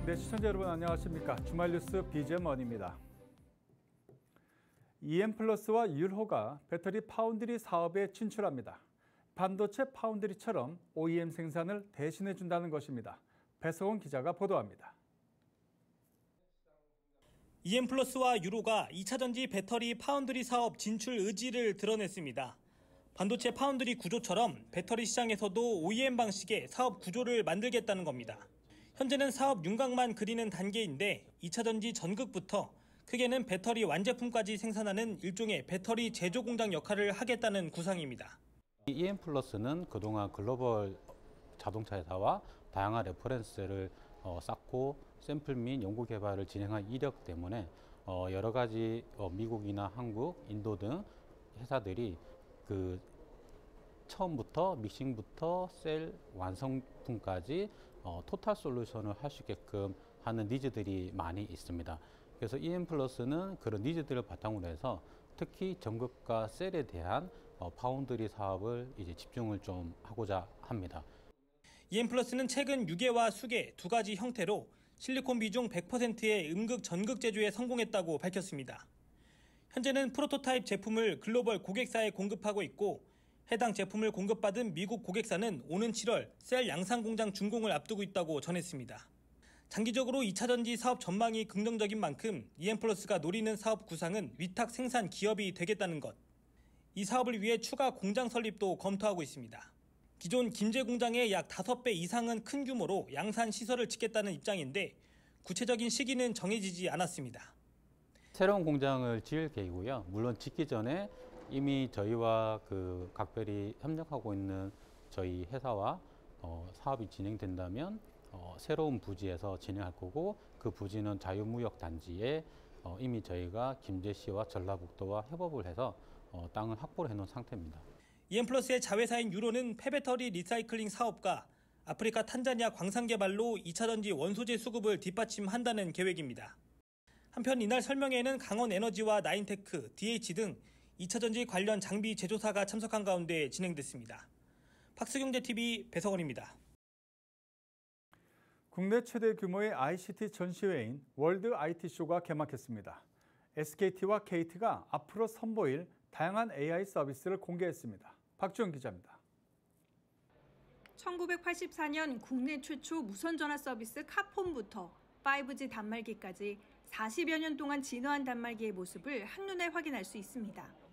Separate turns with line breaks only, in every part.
네, 시청자 여러분 안녕하십니까. 주말 뉴스 BGM원입니다. EM플러스와 율호가 배터리 파운드리 사업에 진출합니다. 반도체 파운드리처럼 OEM 생산을 대신해 준다는 것입니다. 배석원 기자가 보도합니다.
EM플러스와 율호가 2차전지 배터리 파운드리 사업 진출 의지를 드러냈습니다. 반도체 파운드리 구조처럼 배터리 시장에서도 OEM 방식의 사업 구조를 만들겠다는 겁니다. 현재는 사업 윤곽만 그리는 단계인데 2차전지 전극부터 크게는 배터리 완제품까지 생산하는 일종의 배터리 제조 공장 역할을 하겠다는 구상입니다.
EM플러스는 그동안 글로벌 자동차 회사와 다양한 레퍼런스를 쌓고 샘플 및 연구 개발을 진행한 이력 때문에 여러 가지 미국이나 한국, 인도 등 회사들이 처음부터 믹싱부터 셀 완성품까지 토탈 솔루션을 할 수 있게끔 하는 니즈들이 많이 있습니다. 그래서 EM플러스는 그런 니즈들을 바탕으로 해서 특히 전극과 셀에 대한 파운드리 사업을 이제 집중을 좀 하고자 합니다.
EM플러스는 최근 유계와 수계 두 가지 형태로 실리콘 비중 100%의 음극 전극 제조에 성공했다고 밝혔습니다. 현재는 프로토타입 제품을 글로벌 고객사에 공급하고 있고 해당 제품을 공급받은 미국 고객사는 오는 7월 셀 양산 공장 준공을 앞두고 있다고 전했습니다. 장기적으로 2차전지 사업 전망이 긍정적인 만큼 EM플러스가 노리는 사업 구상은 위탁 생산 기업이 되겠다는 것. 이 사업을 위해 추가 공장 설립도 검토하고 있습니다. 기존 김제 공장의 약 5배 이상은 큰 규모로 양산 시설을 짓겠다는 입장인데 구체적인 시기는 정해지지 않았습니다.
새로운 공장을 지을 계획이고요. 물론 짓기 전에 이미 저희와 각별히 협력하고 있는 저희 회사와 사업이 진행된다면 새로운 부지에서 진행할 거고 그 부지는 자유무역 단지에 이미 저희가 김제시와 전라북도와 협업을 해서 땅을 확보를 해놓은 상태입니다.
EM플러스의 자회사인 율호는 폐배터리 리사이클링 사업과 아프리카 탄자니아 광산 개발로 2차전지 원소재 수급을 뒷받침한다는 계획입니다. 한편 이날 설명회에는 강원에너지와 나인테크, DH 등 2차전지 관련 장비 제조사가 참석한 가운데 진행됐습니다. 팍스경제TV 배석원입니다.
국내 최대 규모의 ICT 전시회인 월드 IT쇼가 개막했습니다. SKT와 KT가 앞으로 선보일 다양한 AI 서비스를 공개했습니다. 박주영 기자입니다.
1984년 국내 최초 무선전화 서비스 카폰부터 5G 단말기까지 40여 년 동안 진화한 단말기의 모습을 한눈에 확인할 수 있습니다.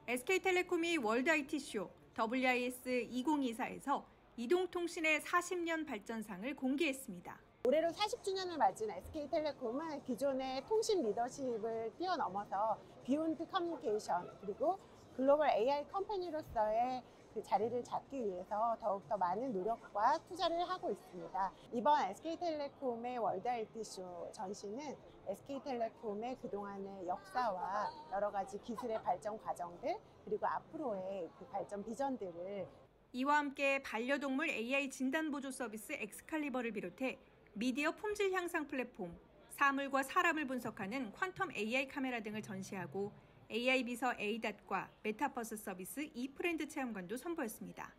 SK텔레콤이 월드 IT쇼 WIS 2024에서 이동통신의 40년 발전상을 공개했습니다.
올해로 40주년을 맞은 SK텔레콤은 기존의 통신 리더십을 뛰어넘어서 비욘드 커뮤니케이션 그리고 글로벌 AI 컴퍼니로서의 그 자리를 잡기 위해서 더욱더 많은 노력과 투자를 하고 있습니다. 이번 SK텔레콤의 월드 IT쇼 전시는 SK텔레콤의 그동안의 역사와 여러 가지 기술의 발전 과정들 그리고 앞으로의 그 발전 비전들을
이와 함께 반려동물 AI 진단보조 서비스 엑스칼리버를 비롯해 미디어 품질 향상 플랫폼, 사물과 사람을 분석하는 퀀텀 AI 카메라 등을 전시하고 AI 비서 에이닷과 메타버스 서비스 이프렌드 체험관도 선보였습니다.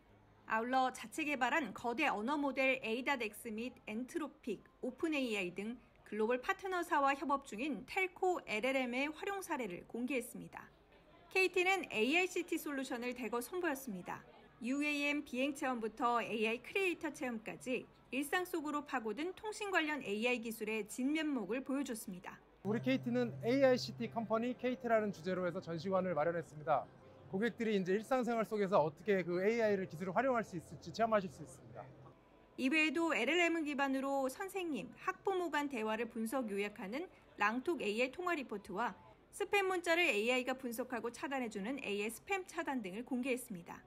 아울러 자체 개발한 거대 언어 모델 에이닷X 및 엔트로픽, 오픈AI 등 글로벌 파트너사와 협업 중인 텔코 LLM의 활용 사례를 공개했습니다. KT는 AICT 솔루션을 대거 선보였습니다. UAM 비행 체험부터 AI 크리에이터 체험까지 일상 속으로 파고든 통신 관련 AI 기술의 진면목을 보여줬습니다.
우리 KT는 AICT 컴퍼니 KT라는 주제로 해서 전시관을 마련했습니다. 고객들이 이제 일상생활 속에서 어떻게 그 AI를 기술을 활용할 수 있을지 체험하실 수 있습니다.
이외에도 LLM 기반으로 선생님, 학부모 간 대화를 분석 요약하는 랑톡 AI 통화 리포트와 스팸 문자를 AI가 분석하고 차단해주는 AI 스팸 차단 등을 공개했습니다.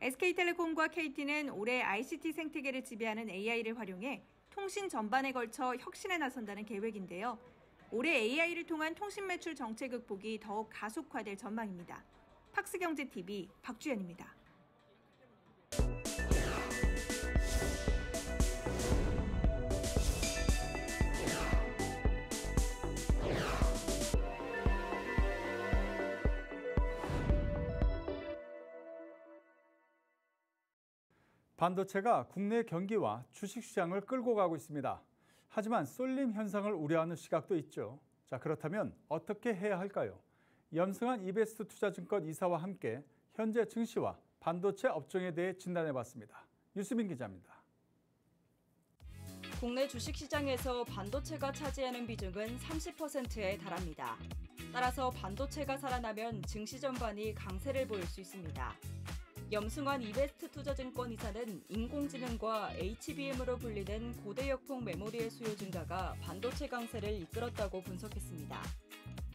SK텔레콤과 KT는 올해 ICT 생태계를 지배하는 AI를 활용해 통신 전반에 걸쳐 혁신에 나선다는 계획인데요. 올해 AI를 통한 통신 매출 정체 극복이 더욱 가속화될 전망입니다. 팍스경제TV 박주연입니다.
반도체가 국내 경기와 주식시장을 끌고 가고 있습니다. 하지만 쏠림 현상을 우려하는 시각도 있죠. 자, 그렇다면 어떻게 해야 할까요? 염승한 이베스트 투자증권 이사와 함께 현재 증시와 반도체 업종에 대해 진단해봤습니다. 유수민 기자입니다.
국내 주식시장에서 반도체가 차지하는 비중은 30%에 달합니다. 따라서 반도체가 살아나면 증시 전반이 강세를 보일 수 있습니다. 염승환 이베스트 투자증권 이사는 인공지능과 HBM으로 불리는 고대역폭 메모리의 수요 증가가 반도체 강세를 이끌었다고 분석했습니다.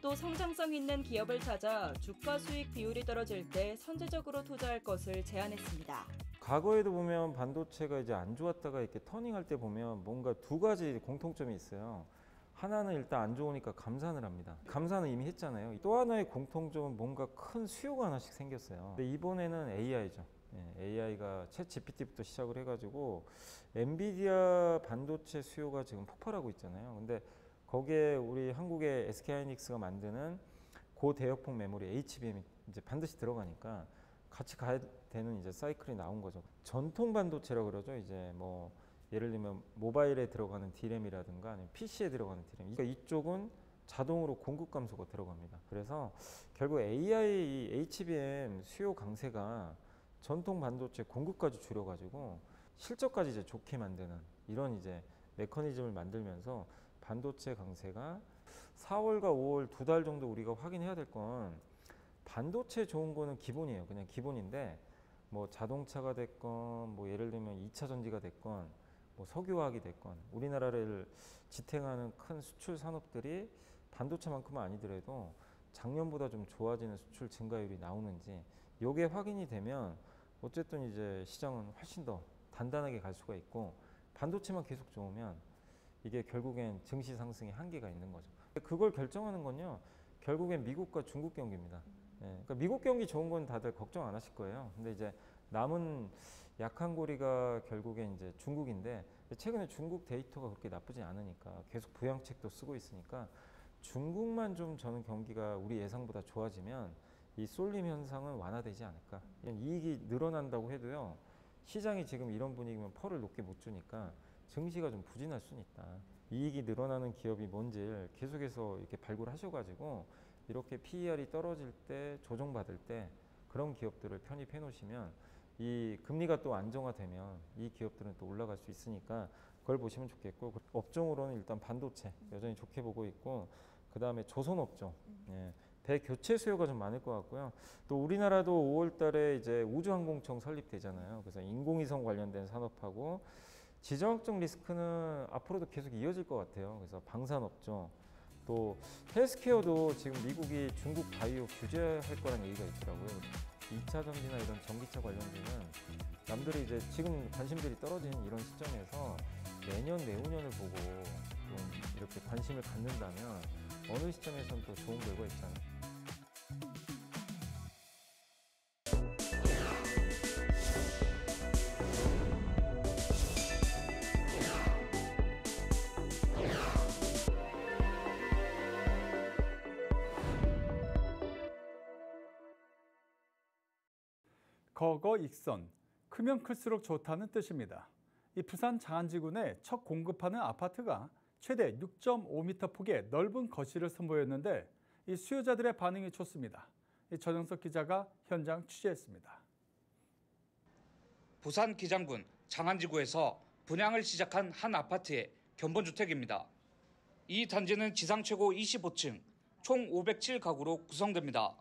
또 성장성 있는 기업을 찾아 주가 수익 비율이 떨어질 때 선제적으로 투자할 것을 제안했습니다.
과거에도 보면 반도체가 이제 안 좋았다가 이렇게 터닝할 때 보면 뭔가 두 가지 공통점이 있어요. 하나는 일단 안 좋으니까 감산을 합니다. 감산은 이미 했잖아요. 또 하나의 공통점은 뭔가 큰 수요가 하나씩 생겼어요. 근데 이번에는 AI죠. AI가 챗 GPT부터 시작을 해가지고 엔비디아 반도체 수요가 지금 폭발하고 있잖아요. 근데 거기에 우리 한국의 SK하이닉스가 만드는 고대역폭 메모리 HBM이 이제 반드시 들어가니까 같이 가야 되는 이제 사이클이 나온 거죠. 전통 반도체라고 그러죠. 이제 뭐 예를 들면 모바일에 들어가는 D램이라든가 아니면 PC에 들어가는 D램. 그러니까 이쪽은 자동으로 공급 감소가 들어갑니다. 그래서 결국 AI HBM 수요 강세가 전통 반도체 공급까지 줄여가지고 실적까지 이제 좋게 만드는 이런 이제 메커니즘을 만들면서 반도체 강세가 4월과 5월 2달 정도 우리가 확인해야 될 건 반도체 좋은 거는 기본이에요. 그냥 기본인데 뭐 자동차가 됐건 뭐 예를 들면 2차 전지가 됐건 뭐 석유화학이 됐건 우리나라를 지탱하는 큰 수출 산업들이 반도체만큼은 아니더라도 작년보다 좀 좋아지는 수출 증가율이 나오는지 이게 확인이 되면 어쨌든 이제 시장은 훨씬 더 단단하게 갈 수가 있고 반도체만 계속 좋으면 이게 결국엔 증시 상승의 한계가 있는 거죠. 그걸 결정하는 건요. 결국엔 미국과 중국 경기입니다. 그러니까 미국 경기 좋은 건 다들 걱정 안 하실 거예요. 근데 이제 남은 약한 고리가 결국엔 이제 중국인데 최근에 중국 데이터가 그렇게 나쁘지 않으니까 계속 부양책도 쓰고 있으니까 중국만 좀 저는 경기가 우리 예상보다 좋아지면 이 쏠림 현상은 완화되지 않을까. 이익이 늘어난다고 해도요. 시장이 지금 이런 분위기면 펄을 높게 못 주니까 증시가 좀 부진할 수는 있다. 이익이 늘어나는 기업이 뭔지를 계속해서 이렇게 발굴하셔가지고 이렇게 PER이 떨어질 때 조정받을 때 그런 기업들을 편입해 놓으시면 이 금리가 또 안정화되면 이 기업들은 또 올라갈 수 있으니까 그걸 보시면 좋겠고 업종으로는 일단 반도체 여전히 좋게 보고 있고 그 다음에 조선업종 대교체 수요가 좀 많을 것 같고요. 또 우리나라도 5월 달에 이제 우주항공청 설립되잖아요. 그래서 인공위성 관련된 산업하고 지정학적 리스크는 앞으로도 계속 이어질 것 같아요. 그래서 방산업종 또 헬스케어도 지금 미국이 중국 바이오 규제할 거란 얘기가 있더라고요. 2차 전지나 이런 전기차 관련주는 남들이 이제 지금 관심들이 떨어지는 이런 시점에서 내년 내후년을 보고 좀 이렇게 관심을 갖는다면 어느 시점에서는 또 좋은 결과 있잖아요.
거거익선, 크면 클수록 좋다는 뜻입니다. 이 부산 장안지군에 첫 공급하는 아파트가 최대 6.5m 폭의 넓은 거실을 선보였는데 이 수요자들의 반응이 좋습니다. 이 전영석 기자가 현장 취재했습니다.
부산 기장군 장안지구에서 분양을 시작한 한 아파트의 견본주택입니다. 이 단지는 지상 최고 25층, 총 507가구로 구성됩니다.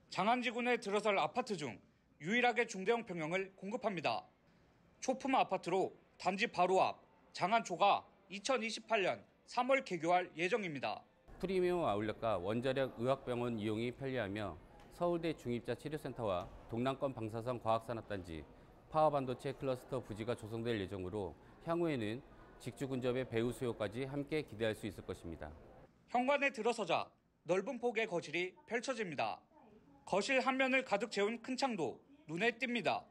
장안지군에 들어설 아파트 중 유일하게 중대형 평형을 공급합니다. 초품 아파트로 단지 바로 앞 장안초가 2028년 3월 개교할 예정입니다.
프리미엄 아울렛과 원자력 의학병원 이용이 편리하며 서울대 중입자치료센터와 동남권 방사선 과학산업단지, 파워반도체 클러스터 부지가 조성될 예정으로 향후에는 직주 근접의 배후 수요까지 함께 기대할 수 있을 것입니다.
현관에 들어서자 넓은 폭의 거실이 펼쳐집니다. 거실 한 면을 가득 채운 큰 창도 눈에 띕니다.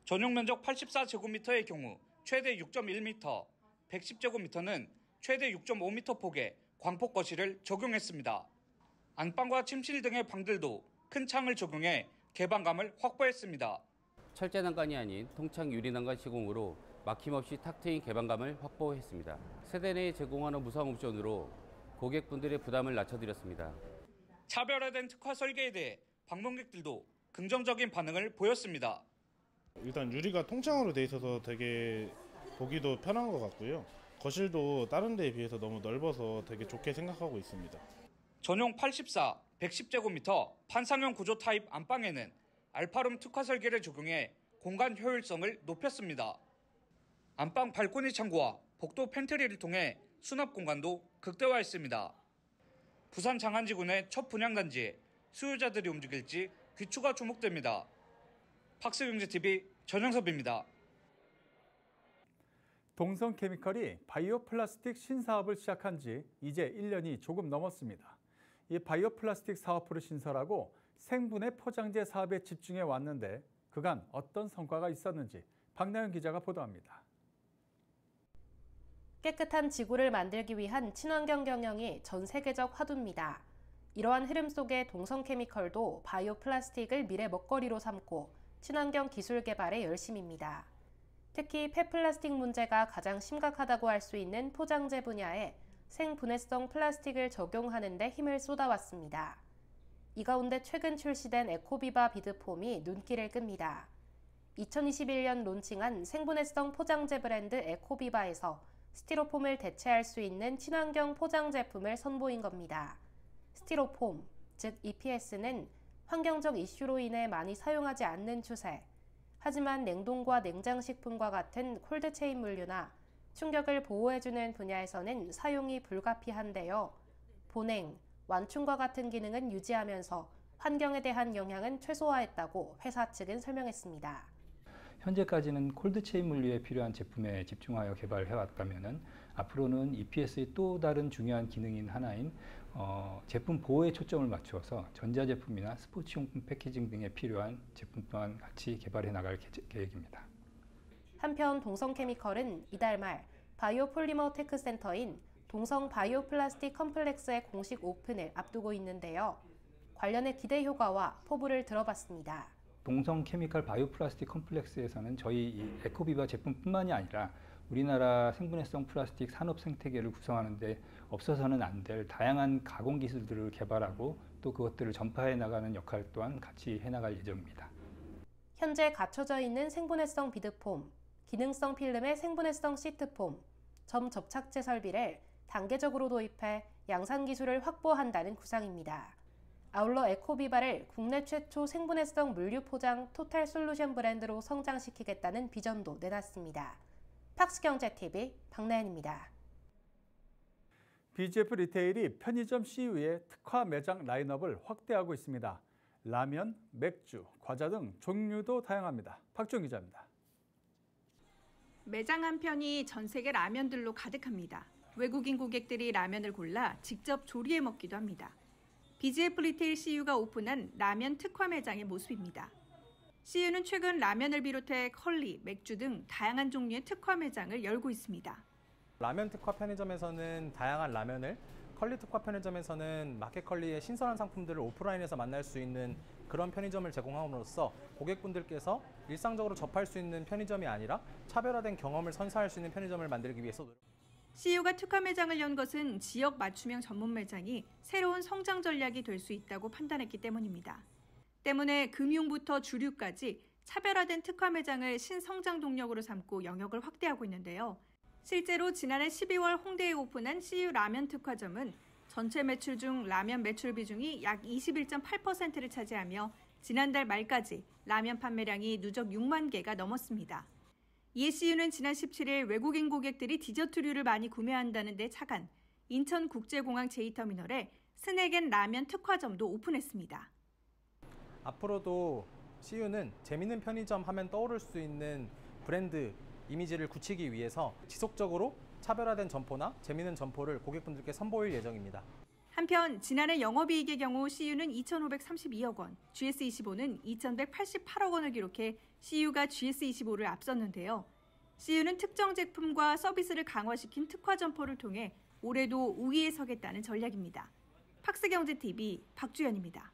전용 면적 84제곱미터의 경우 최대 6.1m, 110제곱미터는 최대 6.5m 폭의 광폭 거실을 적용했습니다. 안방과 침실 등의 방들도 큰 창을 적용해 개방감을 확보했습니다.
철제 난간이 아닌 통창 유리 난간 시공으로 막힘없이 탁 트인 개방감을 확보했습니다. 세대 내에 제공하는 무상 옵션으로 고객분들의 부담을 낮춰드렸습니다.
차별화된 특화 설계에 대해 방문객들도 긍정적인 반응을 보였습니다.
일단 유리가 통창으로 돼 있어서 되게 보기도 편한 것 같고요. 거실도 다른 데에 비해서 너무 넓어서 되게 좋게 생각하고 있습니다.
전용 84, 110제곱미터 판상형 구조 타입 안방에는 알파룸 특화 설계를 적용해 공간 효율성을 높였습니다. 안방 발코니 창고와 복도 팬트리를 통해 수납 공간도 극대화했습니다. 부산 장안지군의 첫 분양단지에 수요자들이 움직일지 귀추가 주목됩니다. 팍스경제TV 전영섭입니다.
동성케미컬이 바이오 플라스틱 신사업을 시작한 지 이제 1년이 조금 넘었습니다. 이 바이오 플라스틱 사업부를 신설하고 생분해 포장재 사업에 집중해 왔는데 그간 어떤 성과가 있었는지 박나연 기자가 보도합니다.
깨끗한 지구를 만들기 위한 친환경 경영이 전 세계적 화두입니다. 이러한 흐름 속에 동성케미컬도 바이오 플라스틱을 미래 먹거리로 삼고 친환경 기술 개발에 열심입니다. 특히 폐플라스틱 문제가 가장 심각하다고 할 수 있는 포장재 분야에 생분해성 플라스틱을 적용하는 데 힘을 쏟아왔습니다. 이 가운데 최근 출시된 에코비바 비드폼이 눈길을 끕니다. 2021년 론칭한 생분해성 포장재 브랜드 에코비바에서 스티로폼을 대체할 수 있는 친환경 포장 제품을 선보인 겁니다. 스티로폼, 즉 EPS는 환경적 이슈로 인해 많이 사용하지 않는 추세. 하지만 냉동과 냉장식품과 같은 콜드체인 물류나 충격을 보호해주는 분야에서는 사용이 불가피한데요. 보냉, 완충과 같은 기능은 유지하면서 환경에 대한 영향은 최소화했다고 회사 측은 설명했습니다.
현재까지는 콜드체인 물류에 필요한 제품에 집중하여 개발해왔다면 앞으로는 EPS의 또 다른 중요한 기능인 하나인 제품 보호에 초점을 맞추어서 전자제품이나 스포츠용품 패키징 등에 필요한 제품 또한 같이 개발해 나갈 계획입니다.
한편 동성케미컬은 이달 말 바이오 폴리머 테크센터인 동성 바이오 플라스틱 컴플렉스의 공식 오픈을 앞두고 있는데요. 관련해 기대 효과와 포부를 들어봤습니다.
동성 케미컬 바이오 플라스틱 컴플렉스에서는 저희 이 에코비바 제품뿐만이 아니라 우리나라 생분해성 플라스틱 산업 생태계를 구성하는 데 없어서는 안 될 다양한 가공 기술들을 개발하고 또 그것들을 전파해 나가는 역할 또한 같이 해나갈 예정입니다.
현재 갖춰져 있는 생분해성 비드폼, 기능성 필름의 생분해성 시트폼, 점 접착제 설비를 단계적으로 도입해 양산 기술을 확보한다는 구상입니다. 아울러 에코비바를 국내 최초 생분해성 물류 포장 토탈 솔루션 브랜드로 성장시키겠다는 비전도 내놨습니다. 팍스경제TV 박나연입니다.
BGF 리테일이 편의점 CU의 특화 매장 라인업을 확대하고 있습니다. 라면, 맥주, 과자 등 종류도 다양합니다. 박주영 기자입니다.
매장 한편이 전 세계 라면들로 가득합니다. 외국인 고객들이 라면을 골라 직접 조리해 먹기도 합니다. BGF 리테일 CU가 오픈한 라면 특화 매장의 모습입니다. CU는 최근 라면을 비롯해 컬리, 맥주 등 다양한 종류의 특화 매장을 열고 있습니다.
라면 특화 편의점에서는 다양한 라면을, 컬리 특화 편의점에서는 마켓컬리의 신선한 상품들을 오프라인에서 만날 수 있는 그런 편의점을 제공함으로써 고객분들께서 일상적으로 접할 수 있는 편의점이 아니라 차별화된 경험을 선사할 수 있는 편의점을 만들기 위해서
CU가 특화 매장을 연 것은 지역 맞춤형 전문 매장이 새로운 성장 전략이 될 수 있다고 판단했기 때문입니다. 때문에 금융부터 주류까지 차별화된 특화 매장을 신성장 동력으로 삼고 영역을 확대하고 있는데요. 실제로 지난해 12월 홍대에 오픈한 CU 라면 특화점은 전체 매출 중 라면 매출 비중이 약 21.8%를 차지하며 지난달 말까지 라면 판매량이 누적 6만 개가 넘었습니다. 이에 CU는 지난 17일 외국인 고객들이 디저트류를 많이 구매한다는 데 착안 인천국제공항 제2터미널에 스낵앤 라면 특화점도 오픈했습니다.
앞으로도 CU는 재밌는 편의점 하면 떠오를 수 있는 브랜드 이미지를 굳히기 위해서 지속적으로 차별화된 점포나 재밌는 점포를 고객분들께 선보일 예정입니다.
한편 지난해 영업이익의 경우 CU는 2,532억 원, GS25는 2,188억 원을 기록해 CU가 GS25를 앞섰는데요. CU는 특정 제품과 서비스를 강화시킨 특화 점포를 통해 올해도 우위에 서겠다는 전략입니다. 팍스경제TV 박주연입니다.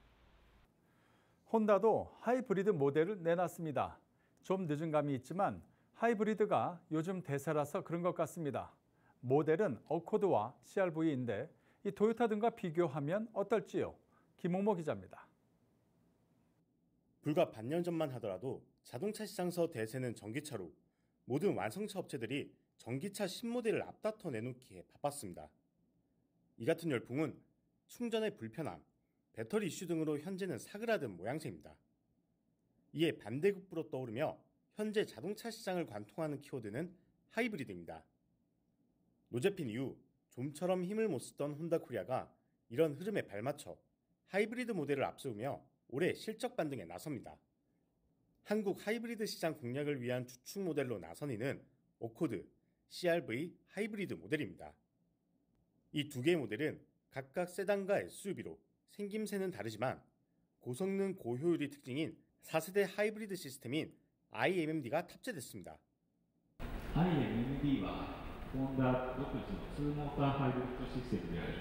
혼다도 하이브리드 모델을 내놨습니다. 좀 늦은 감이 있지만 하이브리드가 요즘 대세라서 그런 것 같습니다. 모델은 어코드와 CR-V인데 이 토요타 등과 비교하면 어떨지요? 김홍모 기자입니다.
불과 반년 전만 하더라도 자동차 시장에서 대세는 전기차로 모든 완성차 업체들이 전기차 신모델을 앞다퉈 내놓기에 바빴습니다. 이 같은 열풍은 충전의 불편함, 배터리 이슈 등으로 현재는 사그라든 모양새입니다. 이에 반대급부로 떠오르며 현재 자동차 시장을 관통하는 키워드는 하이브리드입니다. 노재핀 이후 좀처럼 힘을 못 쓰던 혼다코리아가 이런 흐름에 발맞춰 하이브리드 모델을 앞세우며 올해 실적 반등에 나섭니다. 한국 하이브리드 시장 공략을 위한 주축 모델로 나선 이는 어코드, CR-V 하이브리드 모델입니다. 이 두 개의 모델은 각각 세단과 SUV로 생김새는 다르지만 고성능 고효율이 특징인 4세대 하이브리드 시스템인 iMMD가 탑재됐습니다.
iMMDはホンダ独自の2モーターハイブリッドシステムであり、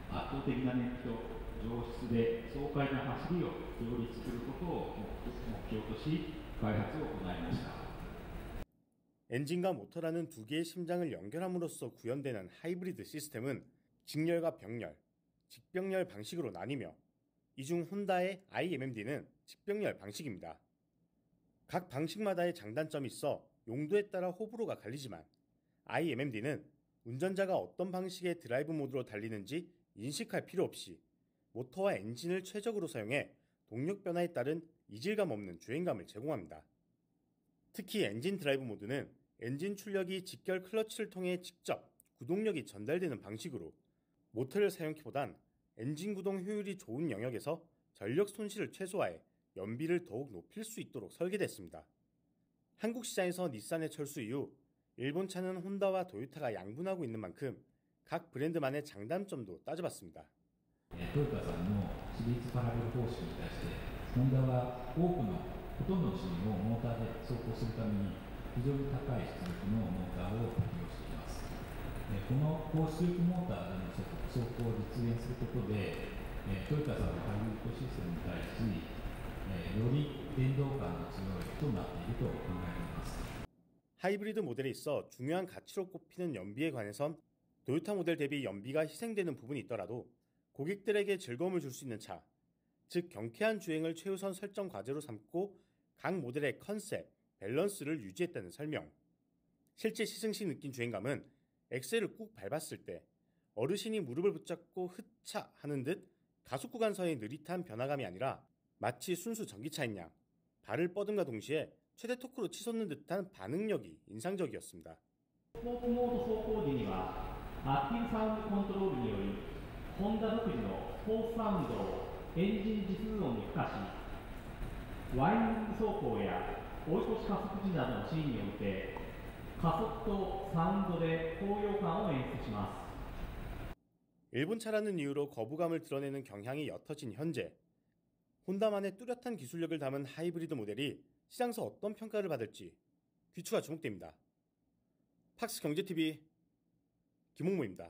圧倒的な燃費と上質で爽快な走りを両立することを目標とし開発を行いました。
엔진과 모터라는 두 개의 심장을 연결함으로써 구현되는 하이브리드 시스템은 직렬과 병렬, 직병렬 방식으로 나뉘며 이 중 혼다의 iMMD는 직병렬 방식입니다. 각 방식마다의 장단점이 있어 용도에 따라 호불호가 갈리지만 iMMD는 운전자가 어떤 방식의 드라이브 모드로 달리는지 인식할 필요 없이 모터와 엔진을 최적으로 사용해 동력 변화에 따른 이질감 없는 주행감을 제공합니다. 특히 엔진 드라이브 모드는 엔진 출력이 직결 클러치를 통해 직접 구동력이 전달되는 방식으로 모터를 사용키보단 엔진 구동 효율이 좋은 영역에서 전력 손실을 최소화해 연비를 더욱 높일 수 있도록 설계됐습니다. 한국 시장에서 닛산의 철수 이후 일본 차는 혼다와 도요타가 양분하고 있는 만큼 각 브랜드만의 장단점도 따져봤습니다.
トヨタさんのシリーズパラレル方式に対してホンダは多くのほとんどのシーンをモーターで走行するために非常に高い出力のモーターを適用しています。この高出力モーターでの走行を実現することでトヨタさんのハイブリッドシステムに対しより電動感の強いとなっていると考えています。
하이브리드 모델에 있어 중요한 가치로 꼽히는 연비에 관해선 도요타 모델 대비 연비가 희생되는 부분이 있더라도 고객들에게 즐거움을 줄 수 있는 차, 즉 경쾌한 주행을 최우선 설정 과제로 삼고 각 모델의 컨셉, 밸런스를 유지했다는 설명. 실제 시승 시 느낀 주행감은 엑셀을 꾹 밟았을 때 어르신이 무릎을 붙잡고 흐차 하는 듯 가속 구간서의 느릿한 변화감이 아니라 마치 순수 전기차인 양 발을 뻗음과 동시에 최대 토크로 치솟는 듯한 반응력이 인상적이었습니다.
スポーツモード走行時にはアクティブサウンドコントロールによりホンダ独自のスポーツサウンドをエンジン自風音に付加しワインディング走行や追い越し加速時などのシーンにおいて加速とサウンドで高揚感を演出します。
일본 차라는 이유로 거부감을 드러내는 경향이 옅어진 현재 혼다만의 뚜렷한 기술력을 담은 하이브리드 모델이 시장에서 어떤 평가를 받을지 귀추가 주목됩니다. 팍스 경제TV 김홍모입니다.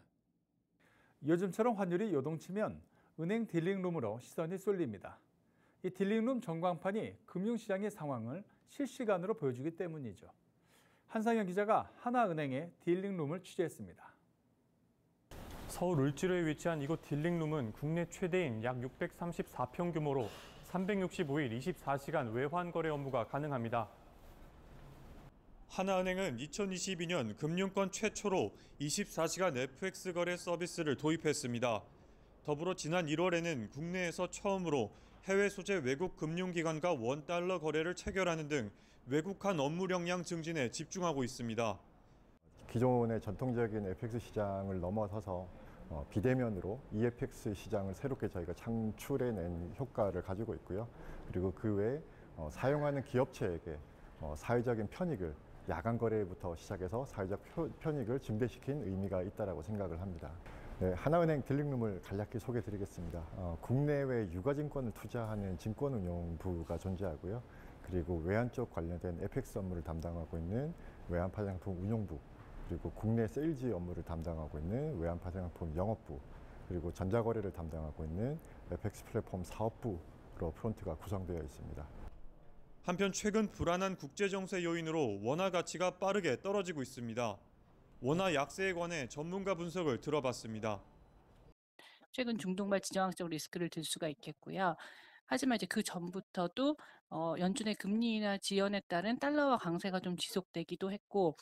요즘처럼 환율이 요동치면 은행 딜링룸으로 시선이 쏠립니다. 이 딜링룸 전광판이 금융시장의 상황을 실시간으로 보여주기 때문이죠. 한상현 기자가 하나은행의 딜링룸을 취재했습니다.
서울 을지로에 위치한 이곳 딜링룸은 국내 최대인 약 634평 규모로 365일 24시간 외환 거래 업무가 가능합니다. 하나은행은 2022년 금융권 최초로 24시간 FX 거래 서비스를 도입했습니다. 더불어 지난 1월에는 국내에서 처음으로 해외 소재 외국 금융기관과 원달러 거래를 체결하는 등 외국한 업무 역량 증진에 집중하고 있습니다.
기존의 전통적인 FX 시장을 넘어서서 비대면으로 EFX 시장을 새롭게 저희가 창출해낸 효과를 가지고 있고요. 그리고 그 외에 사용하는 기업체에게 사회적인 편익을 야간 거래부터 시작해서 사회적 편익을 증대시킨 의미가 있다고 생각을 합니다. 네, 하나은행 딜링룸을 간략히 소개해드리겠습니다. 국내외 유가증권을 투자하는 증권운용부가 존재하고요. 그리고 외환 쪽 관련된 FX 업무를 담당하고 있는 외환파생상품 운용부, 그리고 국내 세일즈 업무를 담당하고 있는 외환파생상품 영업부, 그리고 전자거래를 담당하고 있는 FX 플랫폼 사업부로 프론트가 구성되어 있습니다.
한편 최근 불안한 국제정세 요인으로 원화 가치가 빠르게 떨어지고 있습니다. 원화 약세에 관해 전문가 분석을 들어봤습니다.
최근 중동발 지정학적 리스크를 들 수가 있겠고요. 하지만 이제 그 전부터도 연준의 금리 인하 지연에 따른 달러화 강세가 좀 지속되기도 했고,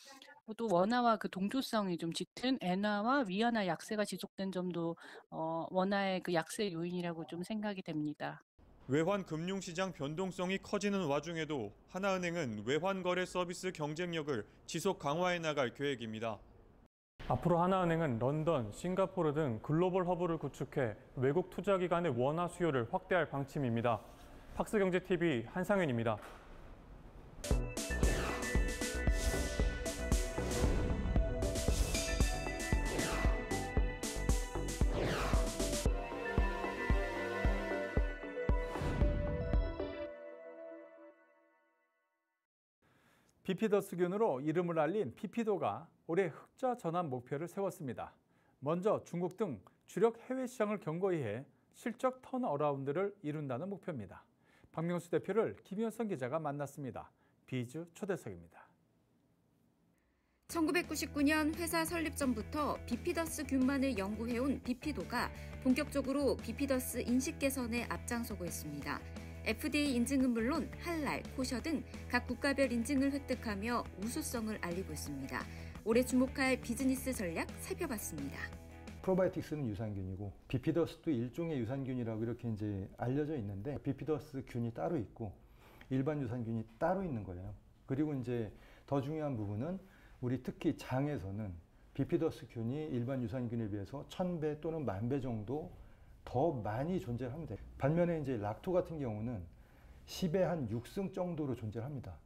또 원화와 그 동조성이 좀 짙은 엔화와 위안화 약세가 지속된 점도 원화의 그 약세 요인이라고 좀 생각이 됩니다.
외환 금융시장 변동성이 커지는 와중에도 하나은행은 외환 거래 서비스 경쟁력을 지속 강화해 나갈 계획입니다.
앞으로 하나은행은 런던, 싱가포르 등 글로벌 허브를 구축해 외국 투자기관의 원화 수요를 확대할 방침입니다. 팍스경제TV 한상윤입니다.
비피더스균으로 이름을 알린 비피도가 올해 흑자 전환 목표를 세웠습니다. 먼저 중국 등 주력 해외 시장을 견고히 해 실적 턴어라운드를 이룬다는 목표입니다. 박명수 대표를 김현성 기자가 만났습니다. 비즈 초대석입니다.
1999년 회사 설립 전부터 비피더스균만을 연구해온 비피도가 본격적으로 비피더스 인식 개선에 앞장서고 있습니다. FDA 인증은 물론 할랄, 코셔 등 각 국가별 인증을 획득하며 우수성을 알리고 있습니다. 올해 주목할 비즈니스 전략 살펴봤습니다.
프로바이오틱스는 유산균이고 비피더스도 일종의 유산균이라고 이렇게 이제 알려져 있는데 비피더스 균이 따로 있고 일반 유산균이 따로 있는 거예요. 그리고 이제 더 중요한 부분은 우리 특히 장에서는 비피더스 균이 일반 유산균에 비해서 1000배 또는 10,000배 정도 더 많이 존재합니다. 반면에 이제 락토 같은 경우는 10의 한 6승 정도로 존재합니다.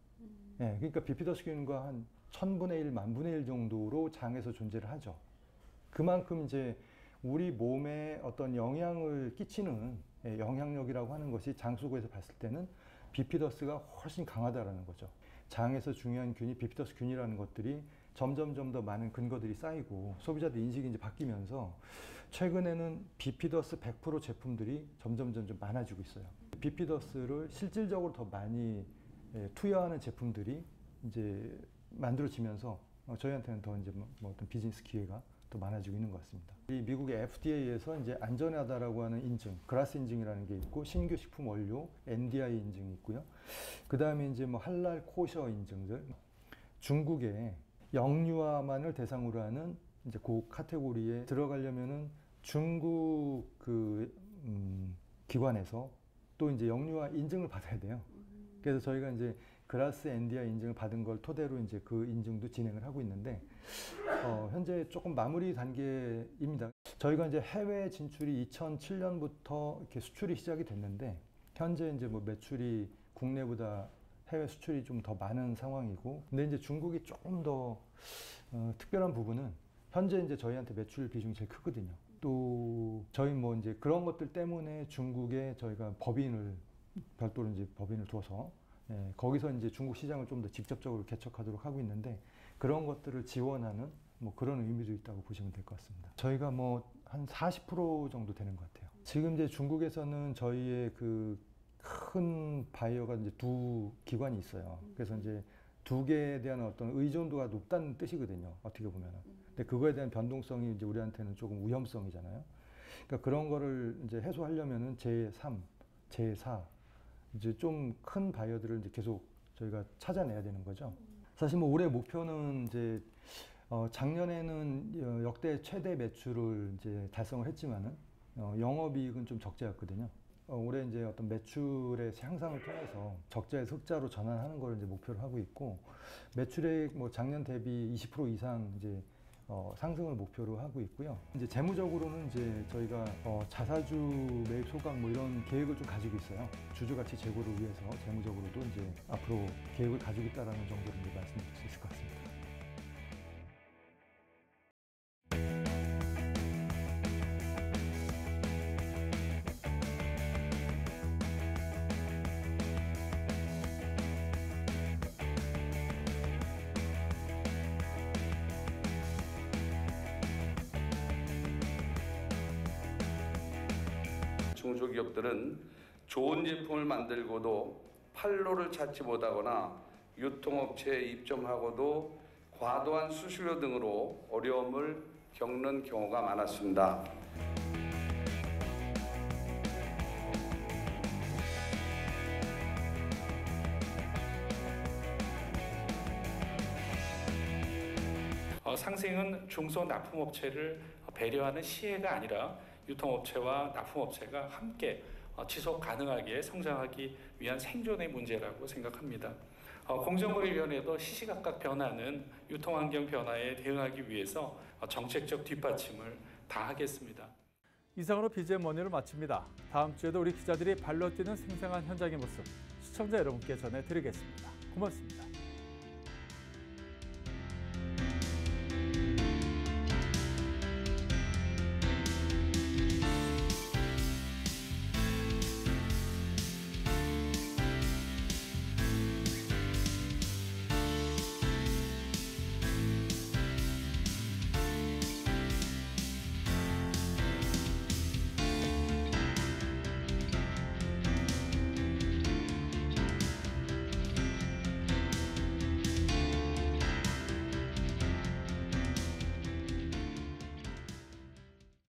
예, 그러니까 비피더스균과 한 1000분의 1, 10,000분의 1 정도로 장에서 존재를 하죠. 그만큼 이제 우리 몸에 어떤 영향을 끼치는 영향력이라고 하는 것이 장 속에서 봤을 때는 비피더스가 훨씬 강하다라는 거죠. 장에서 중요한 균이 비피더스 균이라는 것들이 점점 더 많은 근거들이 쌓이고 소비자들 인식이 이제 바뀌면서 최근에는 비피더스 100% 제품들이 점점 많아지고 있어요. 비피더스를 실질적으로 더 많이 투여하는 제품들이 이제 만들어지면서 저희한테는 더 이제 뭐 어떤 비즈니스 기회가 더 많아지고 있는 것 같습니다. 이 미국의 FDA에서 이제 안전하다라고 하는 인증, 그라스 인증이라는 게 있고 신규 식품 원료 NDI 인증이 있고요. 그 다음에 이제 뭐 할랄 코셔 인증들, 중국의 영유아만을 대상으로 하는 이제 그 카테고리에 들어가려면은 중국 기관에서 또 이제 영유아 인증을 받아야 돼요. 그래서 저희가 이제 그라스 NDI 인증을 받은 걸 토대로 이제 그 인증도 진행을 하고 있는데 현재 조금 마무리 단계입니다. 저희가 이제 해외 진출이 2007년부터 이렇게 수출이 시작이 됐는데 현재 이제 뭐 매출이 국내보다 해외 수출이 좀 더 많은 상황이고, 근데 이제 중국이 조금 더 특별한 부분은 현재 이제 저희한테 매출 비중이 제일 크거든요. 또 저희 뭐 이제 그런 것들 때문에 중국에 저희가 별도로 이제 법인을 둬서 거기서 이제 중국 시장을 좀 더 직접적으로 개척하도록 하고 있는데 그런 것들을 지원하는 뭐 그런 의미도 있다고 보시면 될 것 같습니다. 저희가 뭐 한 40% 정도 되는 것 같아요. 지금 이제 중국에서는 저희의 그 큰 바이어가 이제 두 기관이 있어요. 그래서 이제 두 개에 대한 어떤 의존도가 높다는 뜻이거든요. 어떻게 보면은. 근데 그거에 대한 변동성이 이제 우리한테는 조금 위험성이잖아요. 그러니까 그런 거를 이제 해소하려면은 제3, 제4 이제 좀 큰 바이어들을 이제 계속 저희가 찾아내야 되는 거죠. 사실 뭐 올해 목표는 이제 작년에는 역대 최대 매출을 이제 달성을 했지만은 영업이익은 좀 적자였거든요. 올해 이제 어떤 매출의 향상을 통해서 적자에서 흑자로 전환하는 걸 이제 목표로 하고 있고, 매출액 뭐 작년 대비 20% 이상 이제 상승을 목표로 하고 있고요. 이제 재무적으로는 이제 저희가 자사주 매입 소각 뭐 이런 계획을 좀 가지고 있어요. 주주 가치 제고를 위해서 재무적으로도 이제 앞으로 계획을 가지고 있다라는 정도로 이제 말씀드릴 수 있을 것 같습니다.
중소기업들은 좋은 제품을 만들고도
활로를 찾지 못하거나 유통업체에 입점하고도 과도한 수수료 등으로 어려움을 겪는 경우가 많았습니다.
상생은 중소납품업체를 배려하는 시혜가 아니라 유통업체와 납품업체가 함께 지속 가능하게 성장하기 위한 생존의 문제라고 생각합니다. 공정거래위원회도 시시각각 변하는 유통환경 변화에 대응하기 위해서 정책적 뒷받침을 다하겠습니다.
이상으로 BGM 머니를 마칩니다. 다음 주에도 우리 기자들이 발로 뛰는 생생한 현장의 모습 시청자 여러분께 전해드리겠습니다. 고맙습니다.